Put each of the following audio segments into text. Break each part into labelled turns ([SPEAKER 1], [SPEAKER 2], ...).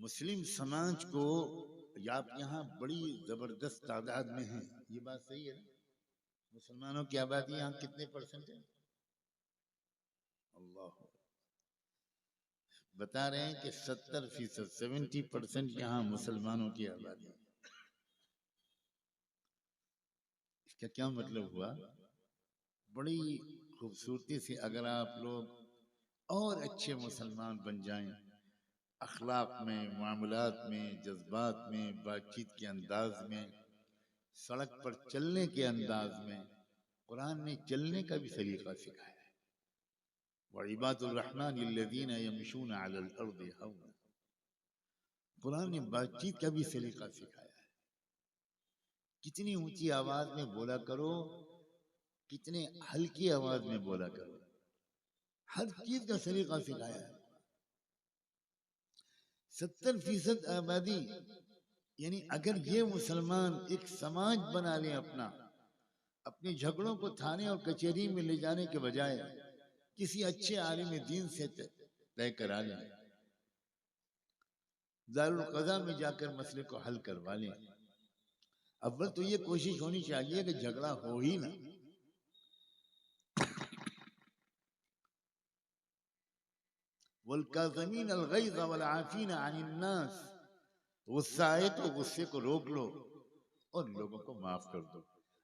[SPEAKER 1] مسلم سماج کو آپ یہاں بڑی زبردست تعداد میں ہیں، یہ بات صحیح ہے نا؟ مسلمانوں کی آبادی یہاں کتنے پرسنٹ ہے؟ اللہ بتا رہے ہیں کہ 70%، 70% یہاں مسلمانوں کی آبادی ہے۔ اس کا کیا مطلب ہوا؟ بڑی خوبصورتی سے اگر آپ لوگ اور اچھے مسلمان بن جائیں، اخلاق میں، معاملات میں، جذبات میں، بات چیت کے انداز میں، سڑک پر چلنے کے انداز میں، قرآن نے چلنے کا بھی سلیقہ سکھایا ہے۔ وَعِبَادُ الرَّحْمَنِ الَّذِينَ يَمْشُونَ عَلَى الْأَرْضِ هَوْنًا، قرآن نے بات چیت کا بھی سلیقہ سکھایا ہے۔ کتنی اونچی آواز میں بولا کرو، کتنے ہلکی آواز میں بولا کرو، ہر چیز کا سلیقہ سکھایا ہے۔ 70% آبادی، یعنی اگر یہ مسلمان ایک سماج بنا لیں اپنے جھگڑوں کو تھانے اور کچہری میں لے جانے کے بجائے کسی اچھے عالم دین سے طے کرا لیں، دارالقضاء میں جا کر مسئلے کو حل کروا لیں۔ اول تو یہ کوشش ہونی چاہیے کہ جھگڑا ہو ہی نہ۔ وَالْكَاظِمِينَ الْغَيْظَ وَالْعَافِينَ عَنِ النَّاسِ، غصہ آئے تو غصے کو روک لو اور لوگوں کو معاف کر دو۔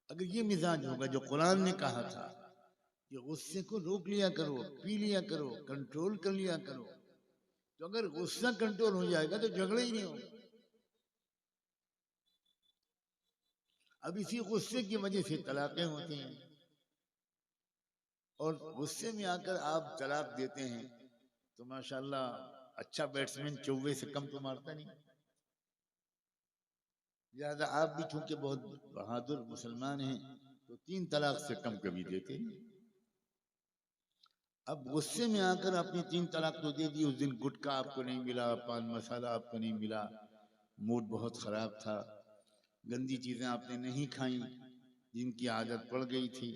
[SPEAKER 1] اگر یہ مزاج ہوگا جو قرآن نے کہا تھا کہ غصے کو روک لیا کرو، پی لیا کرو، کنٹرول کر لیا کرو، تو اگر غصہ کنٹرول ہو جائے گا تو جھگڑے ہی نہیں ہوگا۔ اب اسی غصے کی وجہ سے طلاقیں ہوتی ہیں، اور غصے میں آ کر آپ طلاق دیتے ہیں تو ماشاءاللہ اچھا بیٹسمین 24 سے کم تو مارتا نہیں، لہذا آپ بھی چونکہ بہت بہادر مسلمان ہیں تو 3 طلاق سے کم کبھی دیتے نہیں۔ اب غصے میں آ کر اپنی 3 طلاق تو دے دی، اس دن گٹکا آپ کو نہیں ملا، پان مسالہ آپ کو نہیں ملا، موڈ بہت خراب تھا، گندی چیزیں آپ نے نہیں کھائیں جن کی عادت پڑ گئی تھی،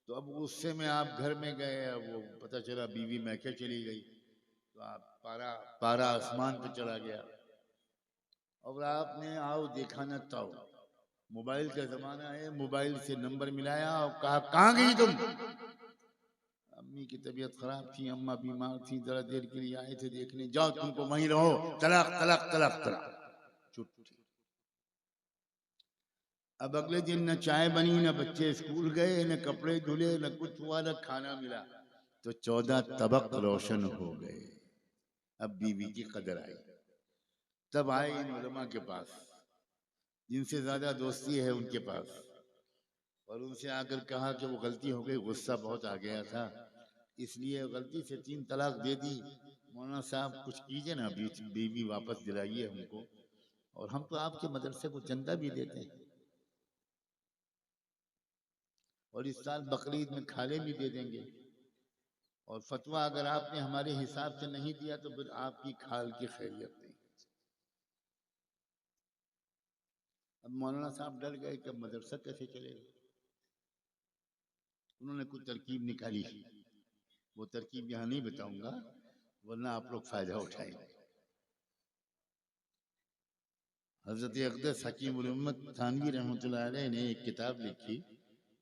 [SPEAKER 1] تو اب غصے میں آپ گھر میں گئے، وہ پتہ چلا بیوی میکے چلی گئی، تو آپ پارا آسمان پہ چلا گیا، اور آپ نے آؤ دیکھا نہ تاؤ، موبائل کا زمانہ ہے، موبائل سے نمبر ملایا اور کہا کہاں گئی تم؟ امی کی طبیعت خراب تھی، اماں بیمار تھی، ذرا دیر کے لیے آئے تھے دیکھنے، جاؤ تم کو وہیں رہو، طلاق طلاق طلاق طلاق، چھٹی۔ اب اگلے دن نہ چائے بنی، نہ بچے اسکول گئے، نہ کپڑے دھلے، نہ کچھ ہوا، نہ کھانا ملا، تو 14 طبق روشن ہو گئے۔ اب بیوی کی قدر آئی، تب آئے ان علماء کے پاس جن سے زیادہ دوستی ہے ان کے پاس، اور ان سے آ کر کہا کہ وہ غلطی ہو گئی، غصہ بہت آ گیا تھا، اس لیے غلطی سے 3 طلاق دے دی، مولانا صاحب کچھ کیجئے نا، بیوی واپس دلائیے ہم کو، اور ہم تو آپ کے مدرسے کو چندہ بھی دیتے ہیں، اور اس سال بقرعید میں کھالے بھی دے دیں گے، اور فتویٰ اگر آپ نے ہمارے حساب سے نہیں دیا تو پھر آپ کی کھال کی خیریت نہیں۔ اب مولانا صاحب ڈر گئے کہ مدرسہ کیسے چلے گا، انہوں نے کوئی ترکیب نکالی، وہ ترکیب یہاں نہیں بتاؤں گا ورنہ آپ لوگ فائدہ اٹھائیں گے۔ حضرت اقدس حکیم الامت تھانوی رحمۃ اللہ علیہ نے ایک کتاب لکھی،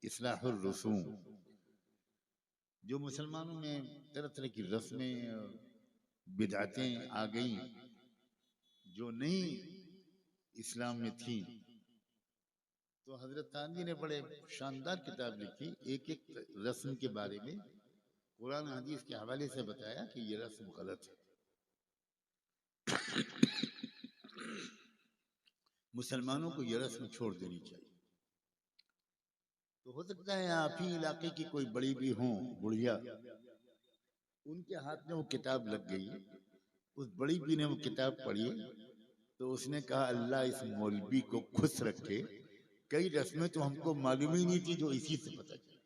[SPEAKER 1] اصلاح الرسوم، جو مسلمانوں میں طرح طرح کی رسمیں اور بدعتیں آ گئیں جو نہیں اسلام میں تھیں، تو حضرت تھانوی نے بڑے شاندار کتاب لکھی، ایک ایک رسم کے بارے میں قرآن حدیث کے حوالے سے بتایا کہ یہ رسم غلط ہے، مسلمانوں کو یہ رسم چھوڑ دینی چاہیے۔ تو ہو سکتا ہے آپ ہی علاقے کی کوئی بڑی بھی ہوں بڑھیا، ان کے ہاتھ میں وہ کتاب لگ گئی، اس بڑی بھی نے وہ کتاب پڑھی تو اس نے کہا اللہ اس مولوی کو خوش رکھے، کئی رسمیں تو ہم کو معلوم ہی نہیں تھی جو اسی سے پتہ چلی،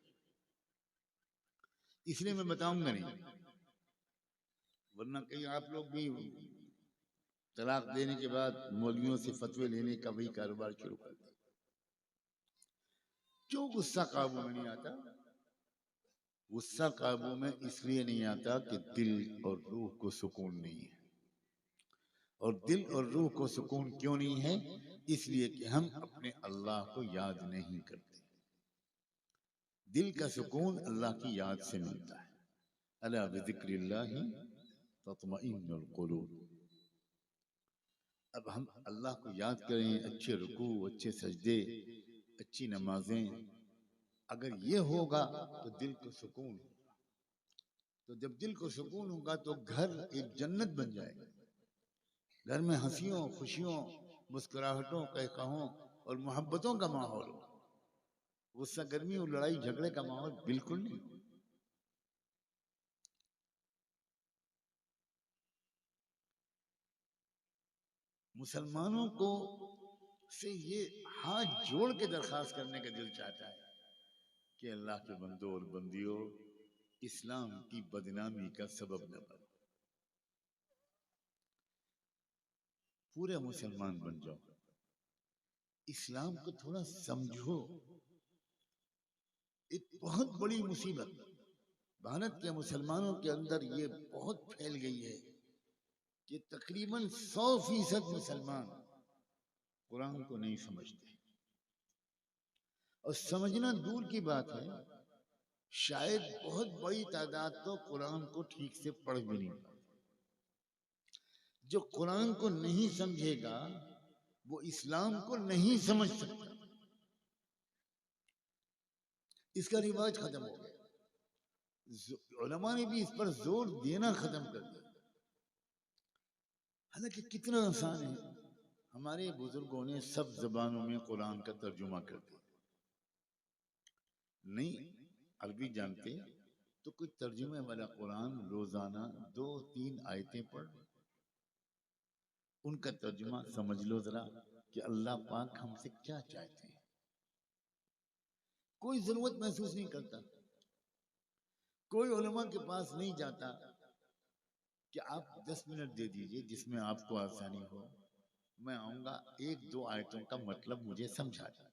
[SPEAKER 1] اس لیے میں بتاؤں گا نہیں، ورنہ کئی آپ لوگ بھی طلاق دینے کے بعد مولویوں سے فتوے لینے کا وہی کاروبار شروع کر دیں۔ کیوں غصہ قابو میں نہیں آتا؟ غصہ قابو میں اس لیے نہیں آتا کہ دل اور روح کو سکون نہیں ہے، اور دل اور روح کو سکون کیوں نہیں ہے؟ اس لیے کہ ہم اپنے اللہ کو یاد نہیں کرتے۔ دل کا سکون اللہ کی یاد سے ملتا ہے۔ الا بذکر اللہ تطمئن القلوب۔ اب ہم اللہ کو یاد کریں، اچھے رکوع، اچھے سجدے، اچھی نمازیں، اگر یہ ہوگا تو دل کو سکون ہوگا۔ تو جب دل کو سکون ہوگا تو گھر ایک جنت بن جائے گا۔ گھر میں ہنسیوں، خوشیوں، مسکراہٹوں، قہقہوں اور محبتوں کا ماحول ہو۔ غصہ گرمی اور لڑائی جھگڑے کا ماحول بالکل نہیں۔ مسلمانوں کو سے یہ ہاتھ جوڑ کے درخواست کرنے کا دل چاہتا ہے کہ اللہ کے بندوں اور بندیوں، اسلام کی بدنامی کا سبب نہ بنو۔ پورے مسلمان بن جاؤ، اسلام کو تھوڑا سمجھو۔ ایک بہت بڑی مصیبت بھارت کے مسلمانوں کے اندر یہ بہت پھیل گئی ہے کہ تقریباً 100% مسلمان قرآن کو نہیں سمجھتے، اور سمجھنا دور کی بات ہے، شاید بہت بڑی تعداد تو قرآن کو ٹھیک سے پڑھ بھی نہیں پاتی۔ جو قرآن کو نہیں سمجھے گا وہ اسلام کو نہیں سمجھ سکتا۔ اس کا رواج ختم ہو گیا، علماء نے بھی اس پر زور دینا ختم کر دیا۔ حالانکہ کتنا آسان ہے، ہمارے بزرگوں نے سب زبانوں میں قرآن کا ترجمہ کر دیا۔ نہیں عربی جانتے تو کوئی ترجمے والا قرآن روزانہ 2-3 آیتیں پڑھ، ان کا ترجمہ سمجھ لو ذرا کہ اللہ پاک ہم سے کیا چاہتے ہیں۔ کوئی ضرورت محسوس نہیں کرتا، کوئی علماء کے پاس نہیں جاتا کہ آپ 10 منٹ دے دیجئے جس میں آپ کو آسانی ہو، میں آؤں گا، 1-2 آیتوں کا مطلب مجھے سمجھا دیں۔